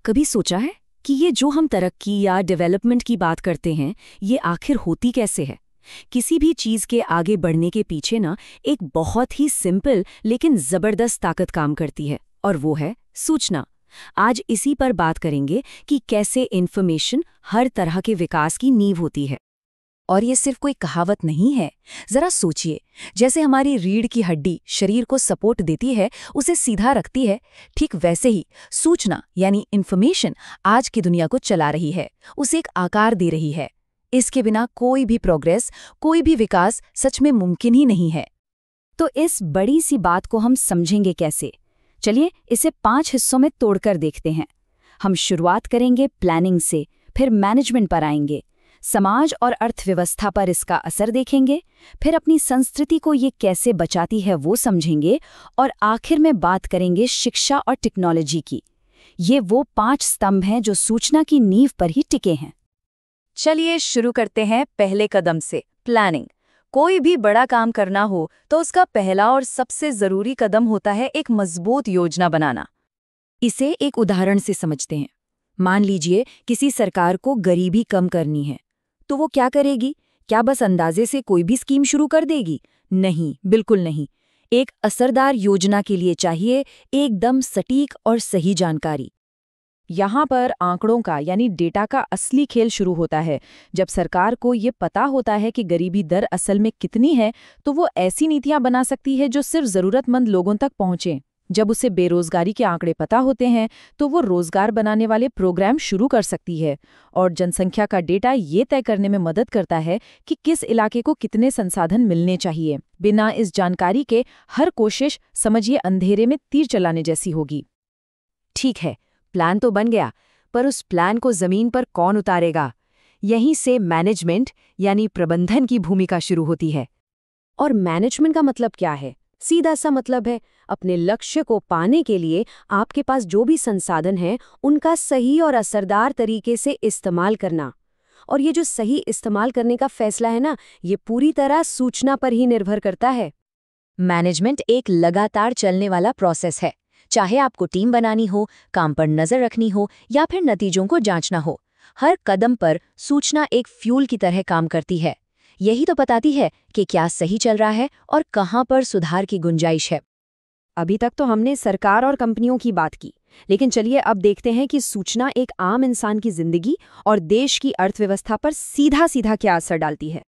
कभी सोचा है कि ये जो हम तरक्की या डेवलपमेंट की बात करते हैं, ये आखिर होती कैसे है? किसी भी चीज़ के आगे बढ़ने के पीछे ना एक बहुत ही सिंपल लेकिन ज़बरदस्त ताकत काम करती है, और वो है सूचना। आज इसी पर बात करेंगे कि कैसे इन्फॉर्मेशन हर तरह के विकास की नींव होती है। और ये सिर्फ कोई कहावत नहीं है। जरा सोचिए, जैसे हमारी रीढ़ की हड्डी शरीर को सपोर्ट देती है, उसे सीधा रखती है, ठीक वैसे ही सूचना यानी इन्फॉर्मेशन आज की दुनिया को चला रही है, उसे एक आकार दे रही है। इसके बिना कोई भी प्रोग्रेस, कोई भी विकास सच में मुमकिन ही नहीं है। तो इस बड़ी सी बात को हम समझेंगे कैसे? चलिए इसे 5 हिस्सों में तोड़कर देखते हैं। हम शुरुआत करेंगे प्लानिंग से, फिर मैनेजमेंट पर आएंगे, समाज और अर्थव्यवस्था पर इसका असर देखेंगे, फिर अपनी संस्कृति को ये कैसे बचाती है वो समझेंगे, और आखिर में बात करेंगे शिक्षा और टेक्नोलॉजी की। ये वो 5 स्तंभ हैं जो सूचना की नींव पर ही टिके हैं। चलिए शुरू करते हैं पहले कदम से, प्लानिंग। कोई भी बड़ा काम करना हो तो उसका पहला और सबसे जरूरी कदम होता है एक मजबूत योजना बनाना। इसे एक उदाहरण से समझते हैं। मान लीजिए किसी सरकार को गरीबी कम करनी है, तो वो क्या करेगी? क्या बस अंदाजे से कोई भी स्कीम शुरू कर देगी? नहीं, बिल्कुल नहीं। एक असरदार योजना के लिए चाहिए एकदम सटीक और सही जानकारी। यहाँ पर आंकड़ों का यानी डेटा का असली खेल शुरू होता है। जब सरकार को ये पता होता है कि गरीबी दर असल में कितनी है, तो वो ऐसी नीतियां बना सकती है जो सिर्फ जरूरतमंद लोगों तक पहुंचे। जब उसे बेरोजगारी के आंकड़े पता होते हैं, तो वो रोजगार बनाने वाले प्रोग्राम शुरू कर सकती है। और जनसंख्या का डेटा ये तय करने में मदद करता है कि किस इलाके को कितने संसाधन मिलने चाहिए। बिना इस जानकारी के हर कोशिश समझिए अंधेरे में तीर चलाने जैसी होगी। ठीक है, प्लान तो बन गया, पर उस प्लान को जमीन पर कौन उतारेगा? यहीं से मैनेजमेंट यानी प्रबंधन की भूमिका शुरू होती है। और मैनेजमेंट का मतलब क्या है? सीधा सा मतलब है अपने लक्ष्य को पाने के लिए आपके पास जो भी संसाधन हैं, उनका सही और असरदार तरीके से इस्तेमाल करना। और ये जो सही इस्तेमाल करने का फैसला है ना, ये पूरी तरह सूचना पर ही निर्भर करता है। मैनेजमेंट एक लगातार चलने वाला प्रोसेस है। चाहे आपको टीम बनानी हो, काम पर नजर रखनी हो या फिर नतीजों को जांचना हो, हर कदम पर सूचना एक फ्यूल की तरह काम करती है। यही तो बताती है कि क्या सही चल रहा है और कहां पर सुधार की गुंजाइश है। अभी तक तो हमने सरकार और कंपनियों की बात की, लेकिन चलिए अब देखते हैं कि सूचना एक आम इंसान की जिंदगी और देश की अर्थव्यवस्था पर सीधा सीधा क्या असर डालती है।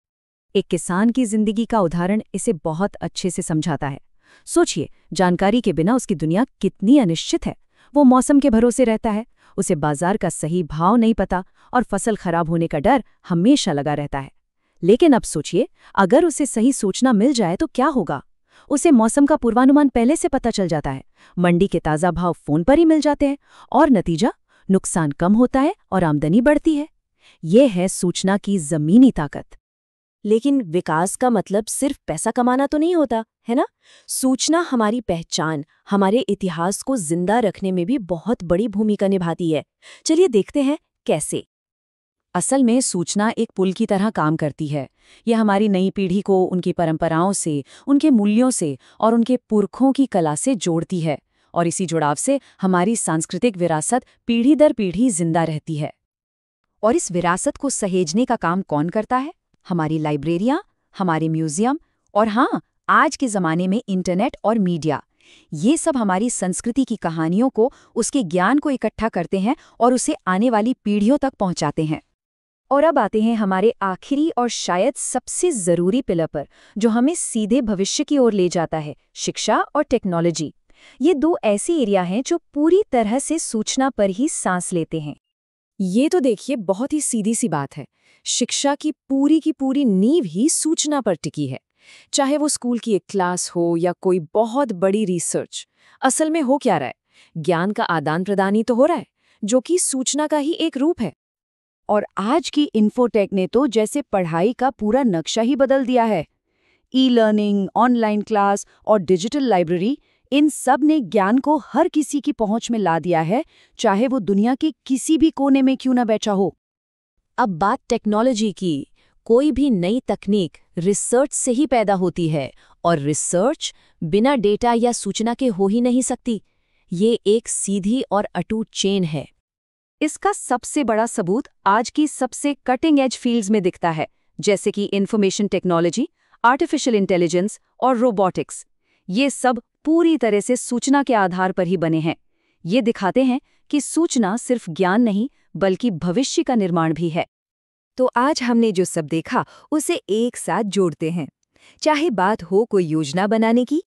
एक किसान की जिंदगी का उदाहरण इसे बहुत अच्छे से समझाता है। सोचिए, जानकारी के बिना उसकी दुनिया कितनी अनिश्चित है। वो मौसम के भरोसे रहता है, उसे बाजार का सही भाव नहीं पता और फसल खराब होने का डर हमेशा लगा रहता है। लेकिन अब सोचिए, अगर उसे सही सूचना मिल जाए तो क्या होगा? उसे मौसम का पूर्वानुमान पहले से पता चल जाता है, मंडी के ताज़ा भाव फोन पर ही मिल जाते हैं, और नतीजा नुकसान कम होता है और आमदनी बढ़ती है। ये है सूचना की जमीनी ताकत। लेकिन विकास का मतलब सिर्फ पैसा कमाना तो नहीं होता, है ना? सूचना हमारी पहचान, हमारे इतिहास को जिंदा रखने में भी बहुत बड़ी भूमिका निभाती है। चलिए देखते हैं कैसे। असल में सूचना एक पुल की तरह काम करती है। यह हमारी नई पीढ़ी को उनकी परंपराओं से, उनके मूल्यों से और उनके पुरखों की कला से जोड़ती है, और इसी जुड़ाव से हमारी सांस्कृतिक विरासत पीढ़ी दर पीढ़ी जिंदा रहती है। और इस विरासत को सहेजने का काम कौन करता है? हमारी लाइब्रेरियां, हमारे म्यूजियम, और हाँ, आज के ज़माने में इंटरनेट और मीडिया। ये सब हमारी संस्कृति की कहानियों को, उसके ज्ञान को इकट्ठा करते हैं और उसे आने वाली पीढ़ियों तक पहुंचाते हैं। और अब आते हैं हमारे आखिरी और शायद सबसे ज़रूरी पिलर पर, जो हमें सीधे भविष्य की ओर ले जाता है, शिक्षा और टेक्नोलॉजी। ये 2 ऐसी एरिया हैं जो पूरी तरह से सूचना पर ही सांस लेते हैं। ये तो देखिए बहुत ही सीधी सी बात है। शिक्षा की पूरी नींव ही सूचना पर टिकी है। चाहे वो स्कूल की एक क्लास हो या कोई बहुत बड़ी रिसर्च, असल में हो क्या रहा है? ज्ञान का आदान प्रदान ही तो हो रहा है, जो कि सूचना का ही एक रूप है। और आज की इन्फोटेक ने तो जैसे पढ़ाई का पूरा नक्शा ही बदल दिया है। ई-लर्निंग, ऑनलाइन क्लास और डिजिटल लाइब्रेरी, इन सब ने ज्ञान को हर किसी की पहुंच में ला दिया है, चाहे वो दुनिया के किसी भी कोने में क्यों न बैठा हो। अब बात टेक्नोलॉजी की। कोई भी नई तकनीक रिसर्च से ही पैदा होती है, और रिसर्च बिना डेटा या सूचना के हो ही नहीं सकती। ये एक सीधी और अटूट चेन है। इसका सबसे बड़ा सबूत आज की सबसे कटिंग एज फील्ड्स में दिखता है, जैसे कि इंफॉर्मेशन टेक्नोलॉजी, आर्टिफिशियल इंटेलिजेंस और रोबोटिक्स। ये सब पूरी तरह से सूचना के आधार पर ही बने हैं। ये दिखाते हैं कि सूचना सिर्फ ज्ञान नहीं बल्कि भविष्य का निर्माण भी है। तो आज हमने जो सब देखा उसे एक साथ जोड़ते हैं। चाहे बात हो कोई योजना बनाने की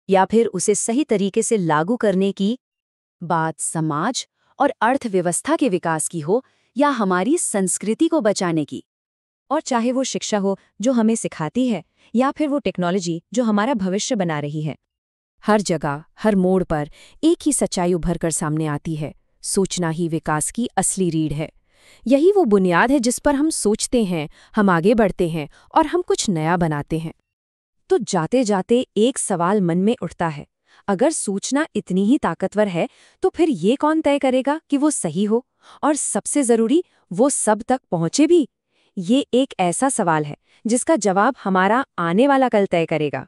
या फिर उसे सही तरीके से लागू करने की, बात समाज और अर्थव्यवस्था के विकास की हो या हमारी संस्कृति को बचाने की, और चाहे वो शिक्षा हो जो हमें सिखाती है या फिर वो टेक्नोलॉजी जो हमारा भविष्य बना रही है, हर जगह हर मोड़ पर एक ही सच्चाई उभर कर सामने आती है। सूचना ही विकास की असली रीढ़ है। यही वो बुनियाद है जिस पर हम सोचते हैं, हम आगे बढ़ते हैं और हम कुछ नया बनाते हैं। तो जाते जाते एक सवाल मन में उठता है, अगर सूचना इतनी ही ताकतवर है तो फिर ये कौन तय करेगा कि वो सही हो, और सबसे जरूरी वो सब तक पहुंचे भी? ये एक ऐसा सवाल है जिसका जवाब हमारा आने वाला कल तय करेगा।